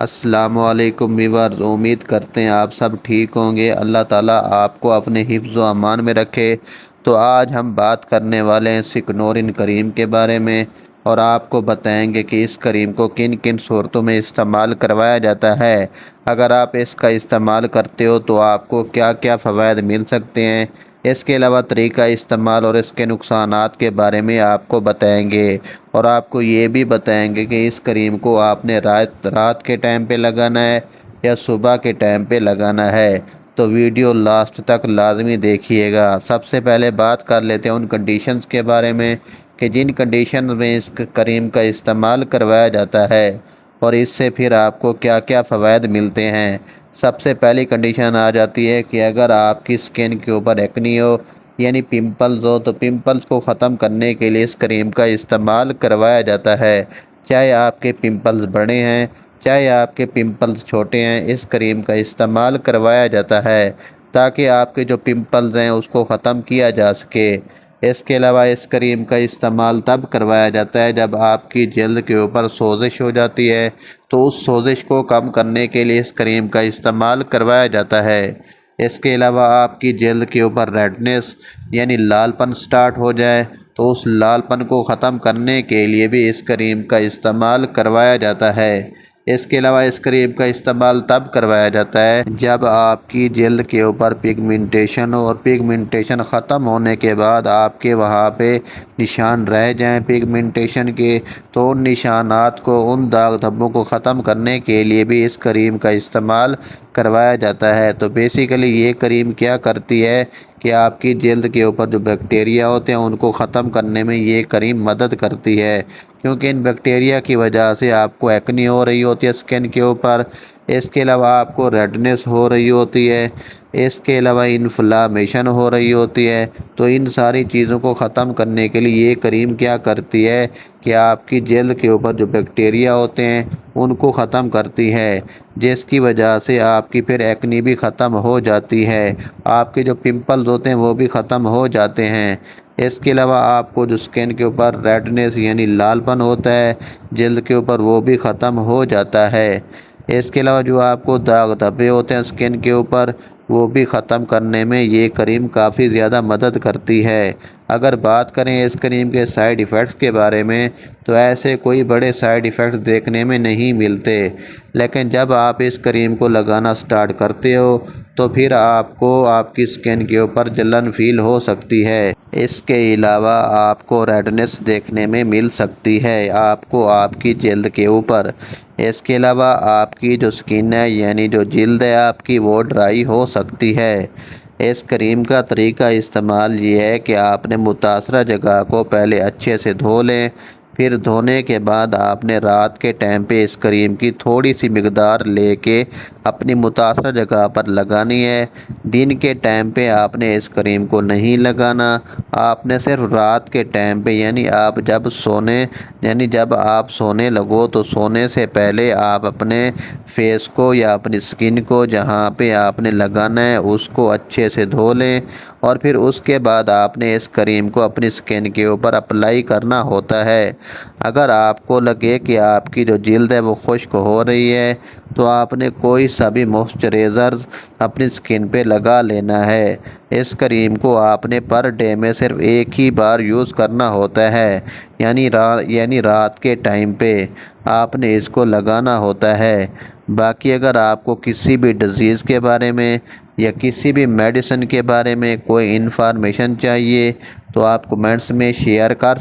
السلام علیکم ویورز، امید کرتے ہیں آپ سب ٹھیک ہوں گے۔ اللہ تعالیٰ آپ کو اپنے حفظ و امان میں رکھے۔ تو آج ہم بات کرنے والے ہیں سکنورین کریم کے بارے میں، اور آپ کو بتائیں گے کہ اس کریم کو کن کن صورتوں میں استعمال کروایا جاتا ہے۔ اگر آپ اس کا استعمال کرتے ہو تو آپ کو کیا کیا فوائد مل سکتے ہیں۔ اس کے علاوہ طریقہ استعمال اور اس کے نقصانات کے بارے میں آپ کو بتائیں گے، اور آپ کو یہ بھی بتائیں گے کہ اس کریم کو آپ نے رات کے ٹائم پہ لگانا ہے یا صبح کے ٹائم پہ لگانا ہے۔ تو ویڈیو لاسٹ تک لازمی دیکھیے گا۔ سب سے پہلے بات کر لیتے ہیں ان کنڈیشنز کے بارے میں کہ جن کنڈیشنز میں اس کریم کا استعمال کروایا جاتا ہے، اور اس سے پھر آپ کو کیا کیا فوائد ملتے ہیں۔ سب سے پہلی کنڈیشن آ جاتی ہے کہ اگر آپ کی سکن کے اوپر ایکنی ہو، یعنی پمپلز ہو، تو پمپلز کو ختم کرنے کے لیے اس کریم کا استعمال کروایا جاتا ہے۔ چاہے آپ کے پمپلز بڑے ہیں، چاہے آپ کے پمپلز چھوٹے ہیں، اس کریم کا استعمال کروایا جاتا ہے تاکہ آپ کے جو پمپلز ہیں اس کو ختم کیا جا سکے۔ اس کے علاوہ اس کریم کا استعمال تب کروایا جاتا ہے جب آپ کی جلد کے اوپر سوزش ہو جاتی ہے، تو اس سوزش کو کم کرنے کے لیے اس کریم کا استعمال کروایا جاتا ہے۔ اس کے علاوہ آپ کی جلد کے اوپر ریڈنس یعنی لال پن سٹارٹ ہو جائے تو اس لال پن کو ختم کرنے کے لیے بھی اس کریم کا استعمال کروایا جاتا ہے۔ اس کے علاوہ اس کریم کا استعمال تب کروایا جاتا ہے جب آپ کی جلد کے اوپر پگمنٹیشن ہو، اور پگمنٹیشن ختم ہونے کے بعد آپ کے وہاں پہ نشان رہ جائیں پگمنٹیشن کے، تو ان نشانات کو، ان داغ دھبوں کو ختم کرنے کے لیے بھی اس کریم کا استعمال کروایا جاتا ہے۔ تو بیسیکلی یہ کریم کیا کرتی ہے کہ آپ کی جلد کے اوپر جو بیکٹیریا ہوتے ہیں ان کو ختم کرنے میں یہ کریم مدد کرتی ہے، کیونکہ ان بیکٹیریا کی وجہ سے آپ کو ایکنی ہو رہی ہوتی ہے سکن کے اوپر۔ اس کے علاوہ آپ کو ریڈنس ہو رہی ہوتی ہے، اس کے علاوہ انفلامیشن ہو رہی ہوتی ہے۔ تو ان ساری چیزوں کو ختم کرنے کے لیے یہ کریم کیا کرتی ہے کہ آپ کی جلد کے اوپر جو بیکٹیریا ہوتے ہیں ان کو ختم کرتی ہے، جس کی وجہ سے آپ کی پھر ایکنی بھی ختم ہو جاتی ہے، آپ کے جو پمپلز ہوتے ہیں وہ بھی ختم ہو جاتے ہیں۔ اس کے علاوہ آپ کو جو سکن کے اوپر ریڈنس یعنی لال پن ہوتا ہے جلد کے اوپر وہ بھی ختم ہو جاتا ہے۔ اس کے علاوہ جو آپ کو داغ دھبے ہوتے ہیں سکن کے اوپر وہ بھی ختم کرنے میں یہ کریم کافی زیادہ مدد کرتی ہے۔ اگر بات کریں اس کریم کے سائیڈ ایفیکٹس کے بارے میں تو ایسے کوئی بڑے سائیڈ ایفیکٹس دیکھنے میں نہیں ملتے، لیکن جب آپ اس کریم کو لگانا سٹارٹ کرتے ہو تو پھر آپ کو آپ کی سکن کے اوپر جلن فیل ہو سکتی ہے۔ اس کے علاوہ آپ کو ریڈنس دیکھنے میں مل سکتی ہے آپ کو آپ کی جلد کے اوپر۔ اس کے علاوہ آپ کی جو سکن ہے یعنی جو جلد ہے آپ کی وہ ڈرائی ہو سکتی ہے۔ اس کریم کا طریقہ استعمال یہ ہے کہ آپ نے متاثرہ جگہ کو پہلے اچھے سے دھو لیں، پھر دھونے کے بعد آپ نے رات کے ٹائم پہ اس کریم کی تھوڑی سی مقدار لے کے اپنی متاثرہ جگہ پر لگانی ہے۔ دن کے ٹائم پہ آپ نے اس کریم کو نہیں لگانا، آپ نے صرف رات کے ٹائم پہ یعنی جب آپ سونے لگو تو سونے سے پہلے آپ اپنے فیس کو یا اپنی سکن کو جہاں پہ آپ نے لگانا ہے اس کو اچھے سے دھو لیں، اور پھر اس کے بعد آپ نے اس کریم کو اپنی سکن کے اوپر اپلائی کرنا ہوتا ہے۔ اگر آپ کو لگے کہ آپ کی جو جلد ہے وہ خشک ہو رہی ہے تو آپ نے کوئی سا بھی موئسچرائزر اپنی سکن پہ لگا لینا ہے۔ اس کریم کو آپ نے پر ڈے میں صرف ایک ہی بار یوز کرنا ہوتا ہے، یعنی رات کے ٹائم پہ آپ نے اس کو لگانا ہوتا ہے۔ باقی اگر آپ کو کسی بھی ڈیزیز کے بارے میں یا کسی بھی میڈیسن کے بارے میں کوئی انفارمیشن چاہیے تو آپ کمنٹس میں شیئر کر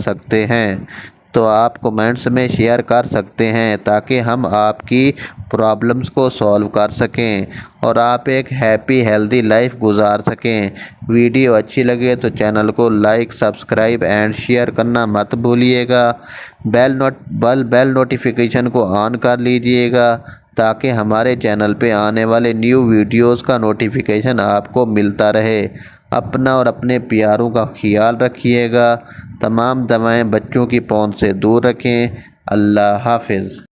سکتے ہیں، تاکہ ہم آپ کی پرابلمز کو سولو کر سکیں اور آپ ایک ہیپی ہیلدی لائف گزار سکیں۔ ویڈیو اچھی لگے تو چینل کو لائک، سبسکرائب اینڈ شیئر کرنا مت بھولیے گا۔ بیل نوٹیفیکیشن کو آن کر لیجئے گا تاکہ ہمارے چینل پہ آنے والے نیو ویڈیوز کا نوٹیفیکیشن آپ کو ملتا رہے۔ اپنا اور اپنے پیاروں کا خیال رکھیے گا۔ تمام دوائیں بچوں کی پہنچ سے دور رکھیں۔ اللہ حافظ۔